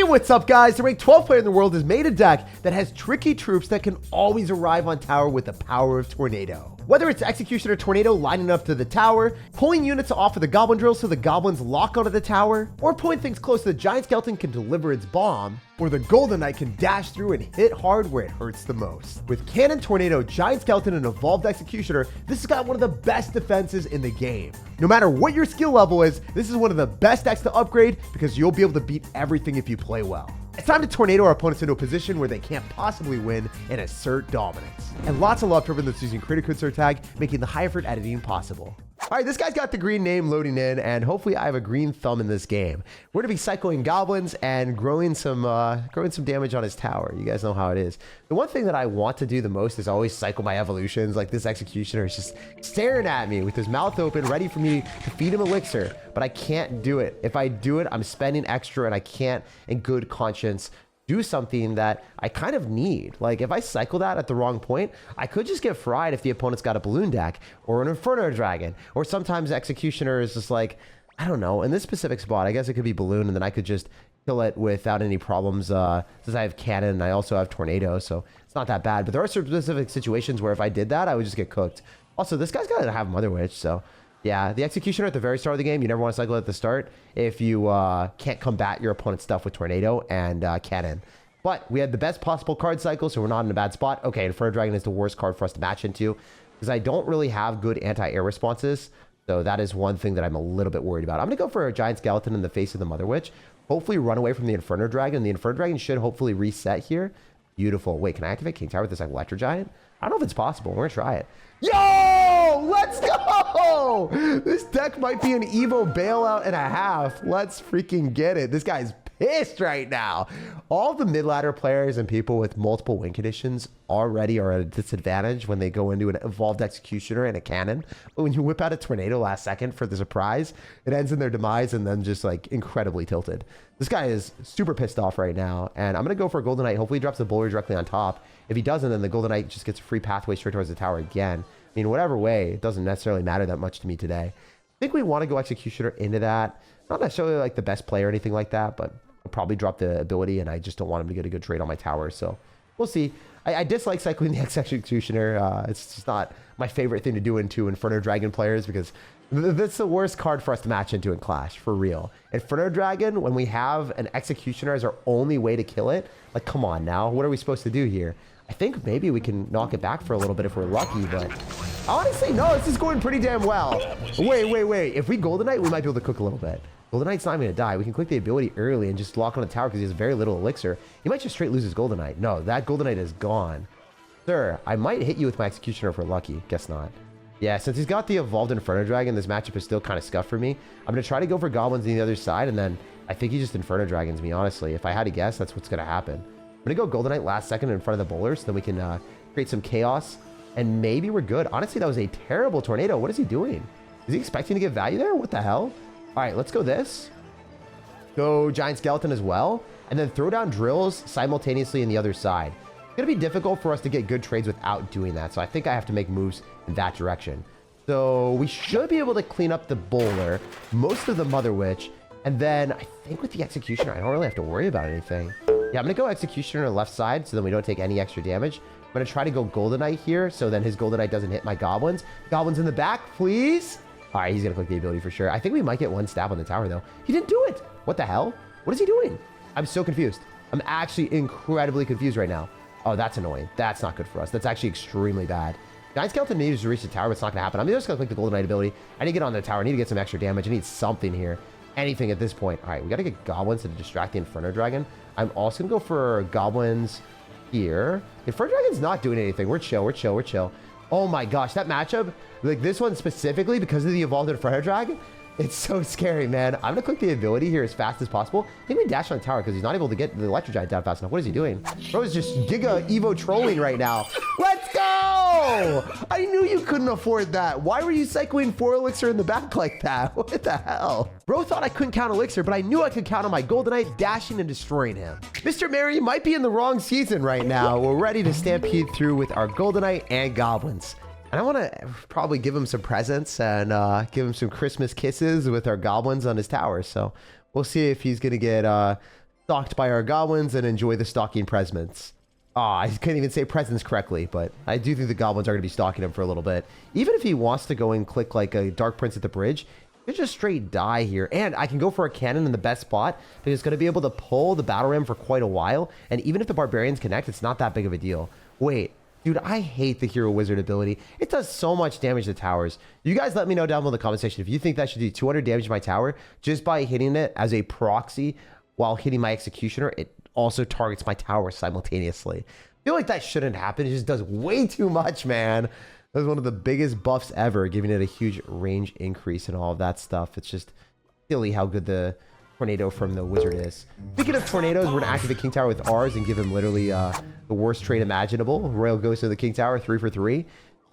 what's up, guys? The ranked 12th player in the world has made a deck that has tricky troops that can always arrive on tower with the power of Tornado. Whether it's Executioner Tornado lining up to the tower, pulling units off of the Goblin Drill so the Goblins lock onto the tower, or pulling things close so the Giant Skeleton can deliver its bomb, or the Golden Knight can dash through and hit hard where it hurts the most. With Cannon Tornado, Giant Skeleton, and Evolved Executioner, this has got one of the best defenses in the game. No matter what your skill level is, this is one of the best decks to upgrade because you'll be able to beat everything if you play well. It's time to tornado our opponents into a position where they can't possibly win and assert dominance. And lots of love for everyone that's using creator code SirTag, making the high effort editing possible. All right, this guy's got the green name loading in, and hopefully I have a green thumb in this game. We're gonna be cycling goblins and growing some damage on his tower. You guys know how it is. The one thing that I want to do the most is always cycle my evolutions. Like this Executioner is just staring at me with his mouth open, ready for me to feed him elixir, but I can't do it. If I do it, I'm spending extra, and I can't, in good conscience, do something that I kind of need. Like if I cycle that at the wrong point, I could just get fried if the opponent's got a balloon deck or an Inferno Dragon, or sometimes Executioner is just like, I don't know, in this specific spot, I guess it could be balloon, and then I could just kill it without any problems since I have cannon and I also have tornado, so it's not that bad. But there are specific situations where if I did that, I would just get cooked. Also, this guy's gotta have Mother Witch, so yeah, the Executioner at the very start of the game, you never want to cycle at the start if you can't combat your opponent's stuff with Tornado and Cannon. But we had the best possible card cycle, so we're not in a bad spot. Okay, Inferno Dragon is the worst card for us to match into because I don't really have good anti-air responses. So that is one thing that I'm a little bit worried about. I'm going to go for a Giant Skeleton in the face of the Mother Witch. Hopefully run away from the Inferno Dragon. The Inferno Dragon should hopefully reset here. Beautiful. Wait, can I activate King Tower with this Electro Giant? I don't know if it's possible. We're going to try it. Yo! Let's go! This deck might be an Evo bailout and a half. Let's freaking get it. This guy's pissed right now. All the mid-ladder players and people with multiple win conditions already are at a disadvantage when they go into an Evolved Executioner and a Cannon. But when you whip out a Tornado last second for the surprise, it ends in their demise and then just like incredibly tilted. This guy is super pissed off right now, and I'm going to go for a Golden Knight. Hopefully he drops the Bowler directly on top. If he doesn't, then the Golden Knight just gets a free pathway straight towards the tower again. I mean, whatever way, it doesn't necessarily matter that much to me today. I think we want to go Executioner into that. Not necessarily like the best play or anything like that, but I'll probably drop the ability, and I just don't want him to get a good trade on my tower. So we'll see. I dislike cycling the Executioner. It's just not my favorite thing to do into Inferno Dragon players because that's the worst card for us to match into in Clash, for real. Inferno Dragon, when we have an Executioner as our only way to kill it, like, come on now. What are we supposed to do here? I think maybe we can knock it back for a little bit if we're lucky, but honestly, no, this is going pretty damn well. Wait. If we Golden Knight, we might be able to cook a little bit. Golden Knight's not going to die. We can click the ability early and just lock on the tower because he has very little elixir. He might just straight lose his Golden Knight. No, that Golden Knight is gone. Sir, I might hit you with my Executioner if we're lucky. Guess not. Yeah, since he's got the Evolved Inferno Dragon, this matchup is still kind of scuffed for me. I'm going to try to go for Goblins on the other side, and then I think he just Inferno Dragons me, honestly. If I had to guess, that's what's going to happen. I'm going to go Golden Knight last second in front of the bowler so then we can create some chaos, and maybe we're good. Honestly, that was a terrible Tornado. What is he doing? Is he expecting to get value there? What the hell? All right, let's go this. Go Giant Skeleton as well, and then throw down drills simultaneously in the other side. It's going to be difficult for us to get good trades without doing that, so I think I have to make moves in that direction. So we should be able to clean up the bowler, most of the Mother Witch, and then I think with the Executioner, I don't really have to worry about anything. Yeah, I'm going to go Executioner on the left side so then we don't take any extra damage. I'm going to try to go Golden Knight here so then his Golden Knight doesn't hit my Goblins. Goblins in the back, please. All right, he's going to click the ability for sure. I think we might get one stab on the tower, though. He didn't do it. What the hell? What is he doing? I'm so confused. I'm actually incredibly confused right now. Oh, that's annoying. That's not good for us. That's actually extremely bad. Giant Skeleton needs to reach the tower, but it's not going to happen. I'm just going to click the Golden Knight ability. I need to get on the tower. I need to get some extra damage. I need something here. Anything at this point. All right, we got to get Goblins to distract the Inferno Dragon. I'm also going to go for Goblins here. Inferno Dragon's not doing anything. We're chill. Oh my gosh, that matchup, like this one specifically, because of the Evolved Inferno Dragon, it's so scary, man. I'm going to click the ability here as fast as possible. I think we dash on the tower because he's not able to get the Electro Giant down fast enough. What is he doing? Bro is just Giga Evo trolling right now. Let's go! I knew you couldn't afford that. Why were you cycling 4 elixir in the back like that? What the hell? Bro thought I couldn't count elixir, but I knew I could count on my Golden Knight dashing and destroying him. Mr. Mary might be in the wrong season right now. We're ready to stampede through with our Golden Knight and Goblins. And I want to probably give him some presents and give him some Christmas kisses with our Goblins on his tower. So we'll see if he's going to get stalked by our goblins and enjoy the stalking presents. I couldn't even say presents correctly, but I do think the goblins are going to be stalking him for a little bit. Even if he wants to go and click like a Dark Prince at the bridge, you just straight die here. And I can go for a cannon in the best spot because it's going to be able to pull the battle ram for quite a while. And even if the barbarians connect, it's not that big of a deal. Wait, dude, I hate the hero wizard ability. It does so much damage to towers. You guys let me know down below in the comment section if you think that should do 200 damage to my tower just by hitting it as a proxy while hitting my executioner. It also targets my tower simultaneously. I feel like that shouldn't happen. It just does way too much, man. That was one of the biggest buffs ever, giving it a huge range increase and all of that stuff. It's just silly how good the tornado from the wizard is. Speaking of tornadoes, we're gonna activate King Tower with ours and give him literally the worst trade imaginable. Royal Ghost of the King Tower, 3 for 3.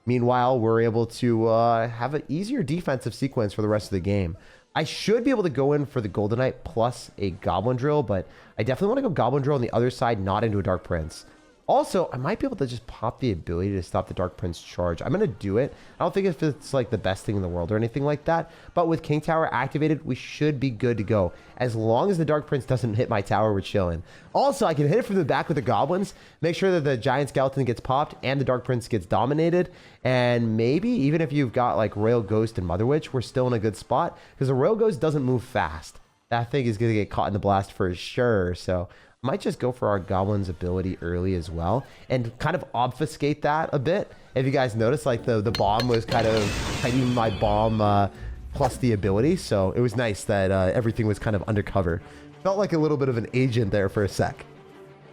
Meanwhile, we're able to have an easier defensive sequence for the rest of the game. I should be able to go in for the Golden Knight plus a Goblin Drill, but I definitely want to go Goblin Drill on the other side, not into a Dark Prince. Also, I might be able to just pop the ability to stop the Dark Prince charge. I'm going to do it. I don't think if it's like the best thing in the world or anything like that, but with King Tower activated, we should be good to go. As long as the Dark Prince doesn't hit my tower, we're chilling. Also, I can hit it from the back with the Goblins, make sure that the Giant Skeleton gets popped and the Dark Prince gets dominated. And maybe even if you've got like Royal Ghost and Mother Witch, we're still in a good spot because the Royal Ghost doesn't move fast. That thing is going to get caught in the blast for sure. So might just go for our Goblin's ability early as well and kind of obfuscate that a bit. If you guys notice, like the bomb was kind of hiding my bomb plus the ability. So it was nice that everything was kind of undercover. Felt like a little bit of an agent there for a sec.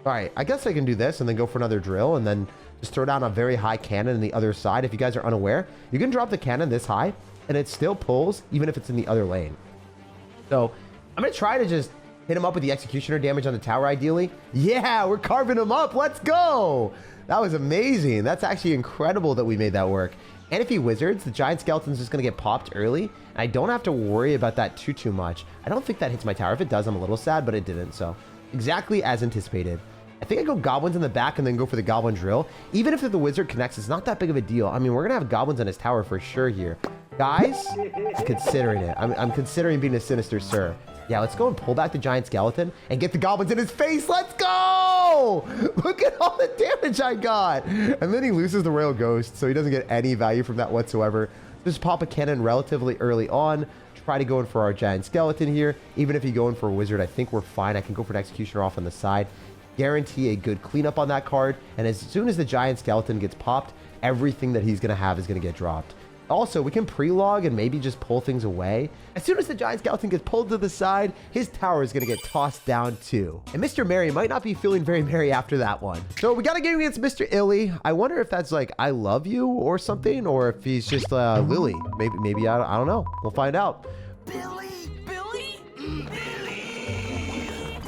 All right, I guess I can do this and then go for another drill and then just throw down a very high cannon on the other side. If you guys are unaware, you can drop the cannon this high and it still pulls even if it's in the other lane. So I'm going to try to just hit him up with the executioner damage on the tower, ideally. Yeah, we're carving him up. Let's go. That was amazing. That's actually incredible that we made that work. And if he wizards, the giant skeleton's just going to get popped early. And I don't have to worry about that too much. I don't think that hits my tower. If it does, I'm a little sad, but it didn't. So exactly as anticipated. I think I go goblins in the back and then go for the goblin drill. Even if the wizard connects, it's not that big of a deal. I mean, we're going to have goblins on his tower for sure here. Guys, I'm considering it. I'm considering being a sinister sir. Yeah, let's go and pull back the giant skeleton and get the goblins in his face. Let's go! Look at all the damage I got. And then he loses the Royal Ghost, so he doesn't get any value from that whatsoever. Just pop a cannon relatively early on. Try to go in for our giant skeleton here. Even if you go in for a wizard, I think we're fine. I can go for an executioner off on the side. Guarantee a good cleanup on that card. And as soon as the giant skeleton gets popped, everything that he's going to have is going to get dropped. Also, we can pre-log and maybe just pull things away. As soon as the giant skeleton gets pulled to the side, his tower is going to get tossed down too. And Mr. Merry might not be feeling very merry after that one. So we got a game against Mr. Illy. I wonder if that's like, I love you or something, or if he's just Lily. Maybe I don't know. We'll find out. Billy!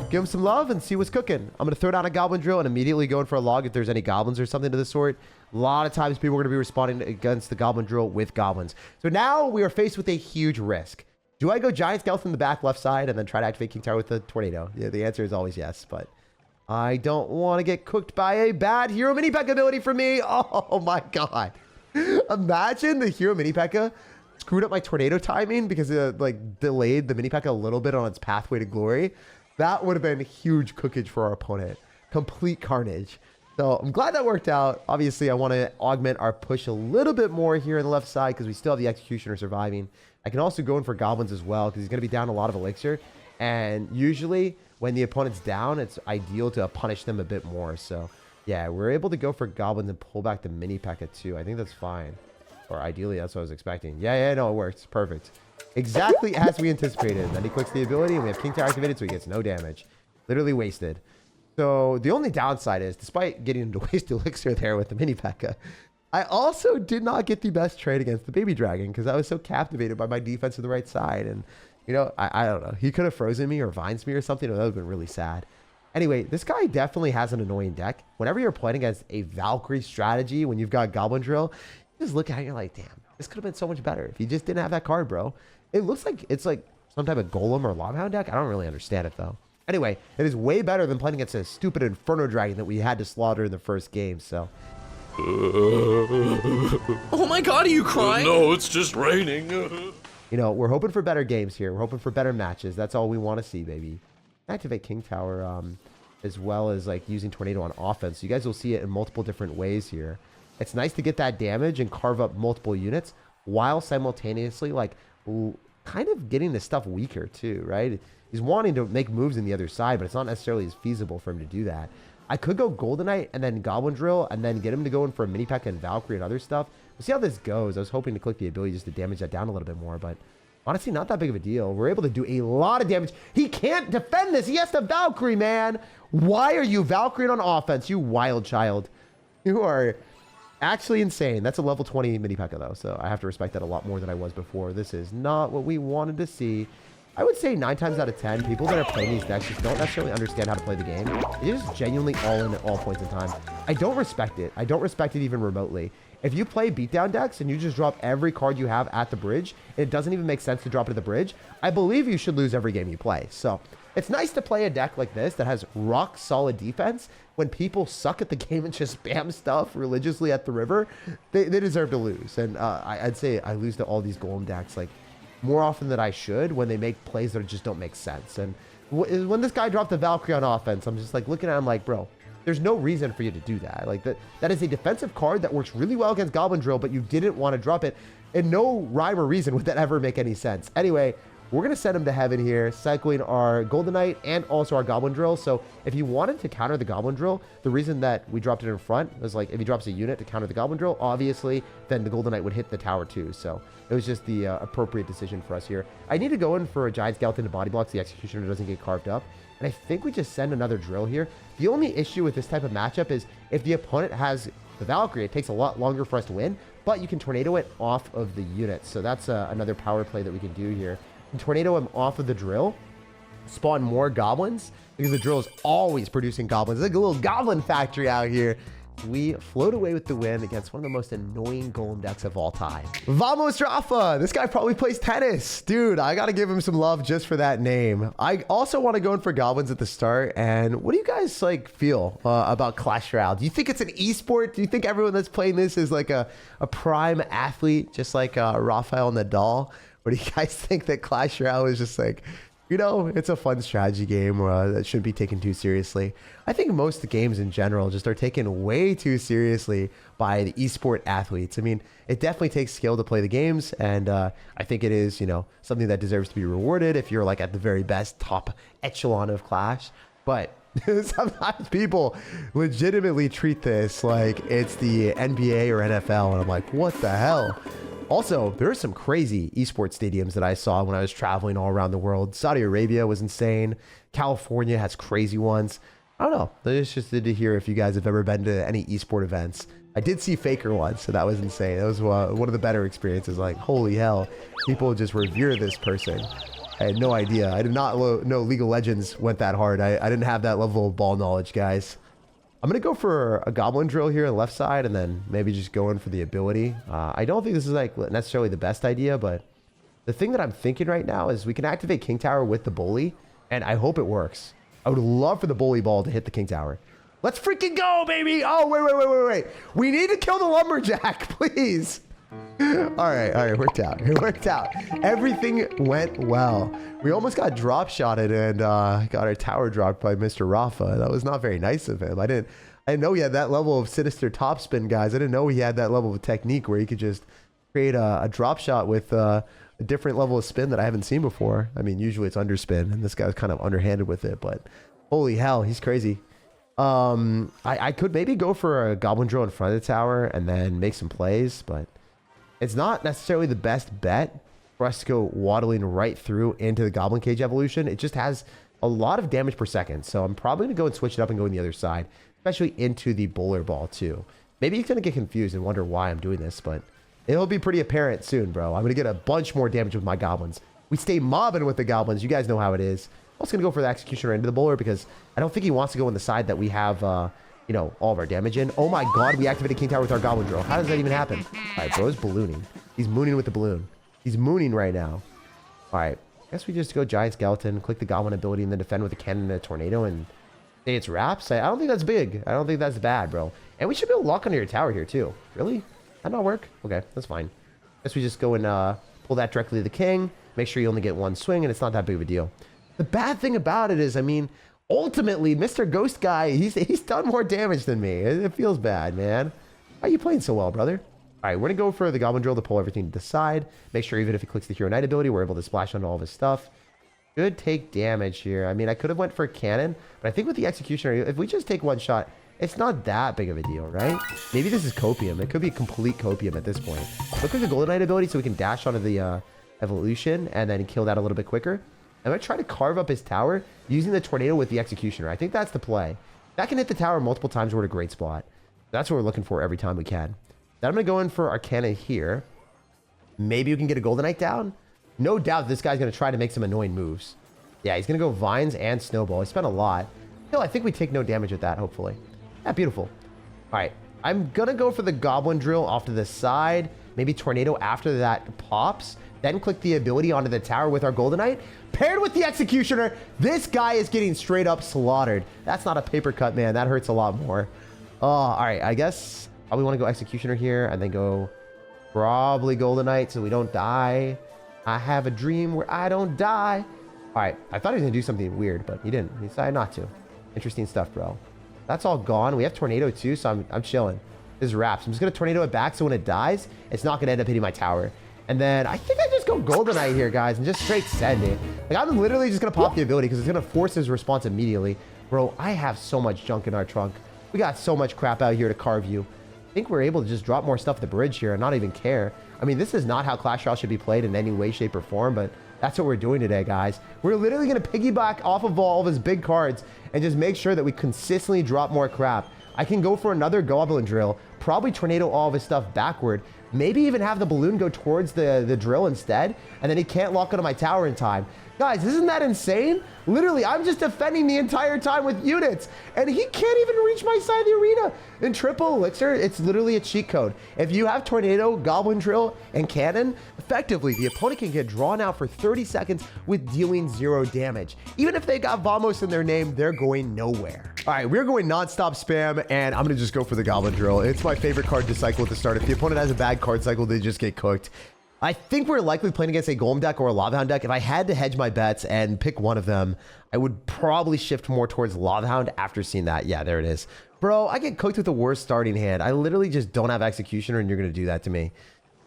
Give him some love and see what's cooking. I'm going to throw down a goblin drill and immediately go in for a log if there's any goblins or something to the sort. A lot of times people are going to be responding against the goblin drill with goblins. So now we are faced with a huge risk. Do I go giant skeleton in the back left side and then try to activate King Tower with the tornado? Yeah, the answer is always yes, but I don't want to get cooked by a bad hero mini P.E.K.K.A ability for me. Oh my God. Imagine the hero mini P.E.K.K.A screwed up my tornado timing because it like delayed the mini P.E.K.K.A a little bit on its pathway to glory. That would have been huge cookage for our opponent. Complete carnage. So I'm glad that worked out. Obviously, I want to augment our push a little bit more here on the left side because we still have the executioner surviving. I can also go in for goblins as well because he's going to be down a lot of elixir. And usually when the opponent's down, it's ideal to punish them a bit more. So yeah, we're able to go for goblins and pull back the mini P.E.K.K.A too. I think that's fine. Or ideally, that's what I was expecting. Yeah, no, it works. Perfect. Exactly as we anticipated. Then he clicks the ability and we have King Tower activated, so he gets no damage. Literally wasted. So the only downside is, despite getting him to waste elixir there with the mini P.E.K.K.A, I also did not get the best trade against the baby dragon because I was so captivated by my defense on the right side. And, you know, I don't know. He could have frozen me or vines me or something. That would have been really sad. Anyway, this guy definitely has an annoying deck. Whenever you're playing against a Valkyrie strategy, when you've got Goblin Drill, you just look at it and you're like, damn, this could have been so much better if you just didn't have that card, bro. It looks like it's like some type of Golem or Lobhound deck. I don't really understand it, though. Anyway, it is way better than playing against a stupid Inferno Dragon that we had to slaughter in the first game, so. Oh my God, are you crying? No, it's just raining. You know, we're hoping for better games here. We're hoping for better matches. That's all we want to see, baby. activate King Tower as well as like using Tornado on offense. You guys will see it in multiple different ways here. It's nice to get that damage and carve up multiple units while simultaneously like kind of getting the stuff weaker too, right? He's wanting to make moves in the other side, but it's not necessarily as feasible for him to do that. I could go Golden Knight and then Goblin Drill and then get him to go in for a mini P.E.K.K.A. and Valkyrie and other stuff. We'll see how this goes. I was hoping to click the ability just to damage that down a little bit more, but honestly, not that big of a deal. We're able to do a lot of damage. He can't defend this. He has to Valkyrie, man. Why are you Valkyrie on offense, you wild child? You are actually insane. That's a level 20 mini P.E.K.K.A. though, so I have to respect that a lot more than I was before. This is not what we wanted to see. I would say 9 times out of 10, people that are playing these decks just don't necessarily understand how to play the game. They're just genuinely all in at all points in time. I don't respect it. I don't respect it even remotely. If you play beatdown decks and you just drop every card you have at the bridge, and it doesn't even make sense to drop it at the bridge, I believe you should lose every game you play. So it's nice to play a deck like this that has rock solid defense. When people suck at the game and just spam stuff religiously at the river, they deserve to lose. And I'd say I lose to all these golem decks like more often than I should when they make plays that just don't make sense. And when this guy dropped the Valkyrie on offense, I'm just like looking at him like, bro, there's no reason for you to do that. Like that is a defensive card that works really well against Goblin Drill, but you didn't want to drop it. And no rhyme or reason would that ever make any sense. Anyway, we're going to send him to heaven here, cycling our Golden Knight and also our Goblin Drill. So if you wanted to counter the Goblin Drill, the reason that we dropped it in front was like if he drops a unit to counter the Goblin Drill, obviously, then the Golden Knight would hit the tower too. So it was just the appropriate decision for us here. I need to go in for a Giant Skeleton to body block so the Executioner doesn't get carved up. And I think we just send another Drill here. The only issue with this type of matchup is if the opponent has the Valkyrie, it takes a lot longer for us to win, but you can Tornado it off of the unit. So that's another power play that we can do here. And Tornado him off of the Drill, spawn more goblins, because the Drill is always producing goblins. It's like a little goblin factory out here. We float away with the win against one of the most annoying golem decks of all time. Vamos Rafa! This guy probably plays tennis. Dude, I gotta give him some love just for that name. I also want to go in for goblins at the start. And what do you guys like feel about Clash Royale? Do you think it's an esport? Do you think everyone that's playing this is like a prime athlete, just like Rafael Nadal? Or do you guys think that Clash Royale is just like, you know, it's a fun strategy game that shouldn't be taken too seriously? I think most games in general just are taken way too seriously by the esport athletes. I mean, it definitely takes skill to play the games, and I think it is, you know, something that deserves to be rewarded if you're like at the very best top echelon of Clash. But sometimes people legitimately treat this like it's the NBA or NFL, and I'm like, what the hell? Also, there are some crazy esports stadiums that I saw when I was traveling all around the world. Saudi Arabia was insane. California has crazy ones. I don't know. I'm just interested to hear if you guys have ever been to any esport events. I did see Faker once, so that was insane. That was one of the better experiences. Like, holy hell, people just revere this person. I had no idea. I did not know League of Legends went that hard. I didn't have that level of ball knowledge, guys. I'm going to go for a Goblin Drill here on the left side and then maybe just go in for the ability. I don't think this is like necessarily the best idea, but the thing that I'm thinking right now is we can activate King Tower with the Bully, and I hope it works. I would love for the Bully Ball to hit the King Tower. Let's freaking go, baby! Oh, wait. We need to kill the Lumberjack, please. All right, worked out. It worked out. Everything went well. We almost got drop shotted and got our tower dropped by Mr. Rafa. That was not very nice of him. I didn't know he had that level of sinister topspin, guys. I didn't know he had that level of technique where he could just create a drop shot with a different level of spin that I haven't seen before. I mean, usually it's underspin, and this guy was kind of underhanded with it, but holy hell, he's crazy. I could maybe go for a Goblin Drill in front of the tower and then make some plays, but it's not necessarily the best bet for us to go waddling right through into the Goblin Cage evolution. It just has a lot of damage per second. So I'm probably going to go and switch it up and go on the other side, especially into the Bowler Ball too. Maybe he's going to get confused and wonder why I'm doing this, but it'll be pretty apparent soon, bro. I'm going to get a bunch more damage with my Goblins. We stay mobbing with the Goblins. You guys know how it is. I'm also going to go for the Executioner into the Bowler because I don't think he wants to go on the side that we have you know, all of our damage in. Oh my god, we activated King Tower with our Goblin Drill. How does that even happen? Alright, bro's ballooning. He's mooning with the balloon. He's mooning right now. Alright, I guess we just go Giant Skeleton, click the Goblin ability, and then defend with a cannon and a tornado, and say it's wraps. I don't think that's big. I don't think that's bad, bro. And we should be able to lock onto your tower here, too. Really? That not work? Okay, that's fine. I guess we just go and pull that directly to the king. Make sure you only get one swing, and it's not that big of a deal. The bad thing about it is, I mean, ultimately, Mr. Ghost Guy, he's done more damage than me. It feels bad, man. How are you playing so well, brother? All right, we're going to go for the Goblin Drill to pull everything to the side. Make sure even if he clicks the Hero Knight ability, we're able to splash on all of his stuff. Should take damage here. I mean, I could have went for a cannon, but I think with the Executioner, if we just take one shot, it's not that big of a deal, right? Maybe this is Copium. It could be a complete Copium at this point. Look at the Golden Knight ability so we can dash onto the Evolution and then kill that a little bit quicker. I'm going to try to carve up his tower using the Tornado with the Executioner. I think that's the play. That can hit the tower multiple times. We're at a great spot. That's what we're looking for every time we can. Then I'm going to go in for Arcana here. Maybe we can get a Golden Knight down. No doubt this guy's going to try to make some annoying moves. Yeah, he's going to go Vines and Snowball. He spent a lot. Still, I think we take no damage with that, hopefully. Yeah, beautiful. All right. I'm going to go for the Goblin Drill off to the side. Maybe Tornado after that pops. Then click the ability onto the tower with our Golden Knight. Paired with the Executioner, this guy is getting straight up slaughtered. That's not a paper cut, man. That hurts a lot more. All right. I guess I probably want to go Executioner here and then go probably Golden Knight so we don't die. I have a dream where I don't die. All right. I thought he was going to do something weird, but he didn't. He decided not to. Interesting stuff, bro. That's all gone. We have Tornado too, so I'm chilling. This is wraps. I'm just going to Tornado it back so when it dies, it's not going to end up hitting my tower. And then I think I just go Golden Knight here, guys, and just straight send it. Like, I'm literally just going to pop the ability because it's going to force his response immediately. Bro, I have so much junk in our trunk. We got so much crap out here to carve you. I think we're able to just drop more stuff at the bridge here and not even care. I mean, this is not how Clash Royale should be played in any way, shape, or form, but that's what we're doing today, guys. We're literally going to piggyback off of all of his big cards and just make sure that we consistently drop more crap. I can go for another Goblin Drill, probably Tornado all of his stuff backward, maybe even have the Balloon go towards the drill instead, and then he can't lock onto my tower in time. Guys, isn't that insane? Literally, I'm just defending the entire time with units, and he can't even reach my side of the arena. In triple elixir, it's literally a cheat code. If you have Tornado, Goblin Drill, and Cannon, effectively, the opponent can get drawn out for 30 seconds with dealing 0 damage. Even if they got Vamos in their name, they're going nowhere. All right, we're going nonstop spam, and I'm going to just go for the Goblin Drill. It's my favorite card to cycle at the start. If the opponent has a bad card cycle, they just get cooked. I think we're likely playing against a Golem deck or a Lava Hound deck. If I had to hedge my bets and pick one of them, I would probably shift more towards Lava Hound after seeing that. Yeah, there it is. Bro, I get cooked with the worst starting hand. I literally just don't have Executioner, and you're going to do that to me.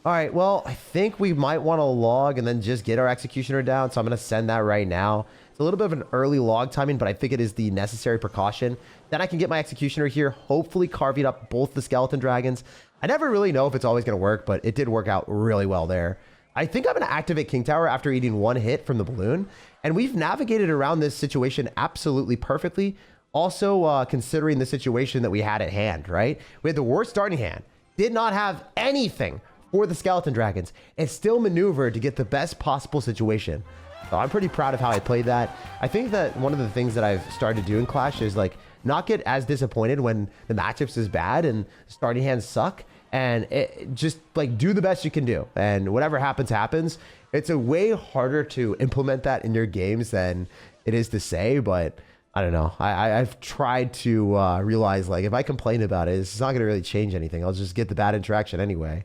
All right, well, I think we might want to log and then just get our Executioner down, so I'm going to send that right now. It's a little bit of an early log timing, but I think it is the necessary precaution. Then I can get my Executioner here, hopefully carving up both the Skeleton Dragons. I never really know if it's always going to work, but it did work out really well there. I think I'm going to activate King Tower after eating one hit from the Balloon, and we've navigated around this situation absolutely perfectly. Also, considering the situation that we had at hand, right? We had the worst starting hand, did not have anything for the Skeleton Dragons, and still maneuvered to get the best possible situation. So I'm pretty proud of how I played that. I think that one of the things that I've started to do in Clash is like not get as disappointed when the matchups is bad and starting hands suck, and just like do the best you can do, and whatever happens happens. It's a way harder to implement that in your games than it is to say, but I don't know. I've tried to realize, like, if I complain about it, it's not going to really change anything. I'll just get the bad interaction anyway.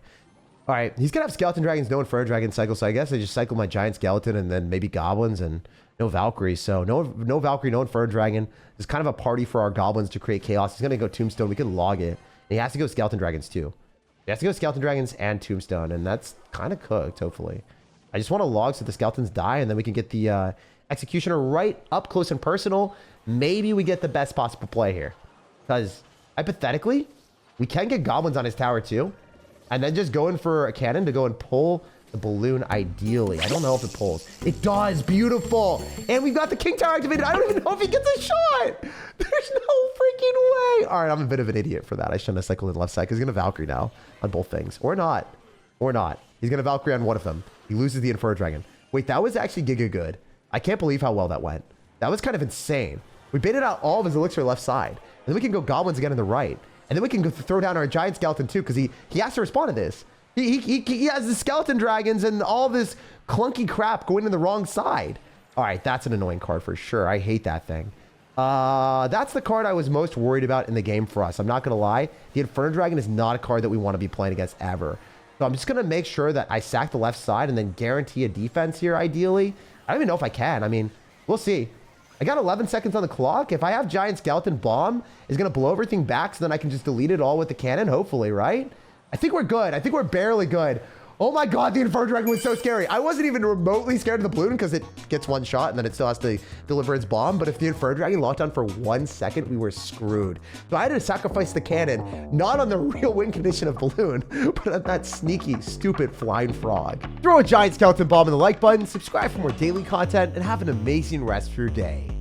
All right, he's going to have Skeleton Dragons, no Inferno Dragon cycle, so I guess I just cycle my Giant Skeleton and then maybe Goblins and no Valkyrie. So no Valkyrie, no Inferno Dragon. It's kind of a party for our Goblins to create chaos. He's going to go Tombstone. We can log it. And he has to go Skeleton Dragons too. He has to go Skeleton Dragons and Tombstone, and that's kind of cooked, hopefully. I just want to log so the Skeletons die, and then we can get the Executioner right up close and personal. Maybe we get the best possible play here. Because, hypothetically, we can get Goblins on his tower too. And then just go in for a cannon to go and pull the Balloon ideally. I don't know if it pulls. It does. Beautiful. And we've got the King Tower activated. I don't even know if he gets a shot. There's no freaking way. All right, I'm a bit of an idiot for that. I shouldn't have cycled in the left side because he's going to Valkyrie now on both things. Or not. Or not. He's going to Valkyrie on one of them. He loses the Inferno Dragon. Wait, that was actually giga good. I can't believe how well that went. That was kind of insane. We baited out all of his elixir left side. And then we can go Goblins again in the right. And then we can go throw down our Giant Skeleton too, because he has to respond to this. He has the Skeleton Dragons and all this clunky crap going in the wrong side. All right, that's an annoying card for sure. I hate that thing. That's the card I was most worried about in the game for us. I'm not going to lie. The Inferno Dragon is not a card that we want to be playing against ever. So I'm just going to make sure that I sack the left side and then guarantee a defense here, ideally. I don't even know if I can. I mean, We'll see. I got 11 seconds on the clock. If I have giant skeleton bomb, is going to blow everything back so then I can just delete it all with the cannon, hopefully, right? I think we're good. I think we're barely good. Oh my God, the Inferno Dragon was so scary. I wasn't even remotely scared of the balloon because it gets one shot and then it still has to deliver its bomb. But if the Inferno Dragon locked on for 1 second, we were screwed. So I had to sacrifice the cannon, not on the real win condition of balloon, but on that sneaky, stupid flying frog. Throw a giant skeleton bomb in the like button, subscribe for more daily content, and have an amazing rest of your day.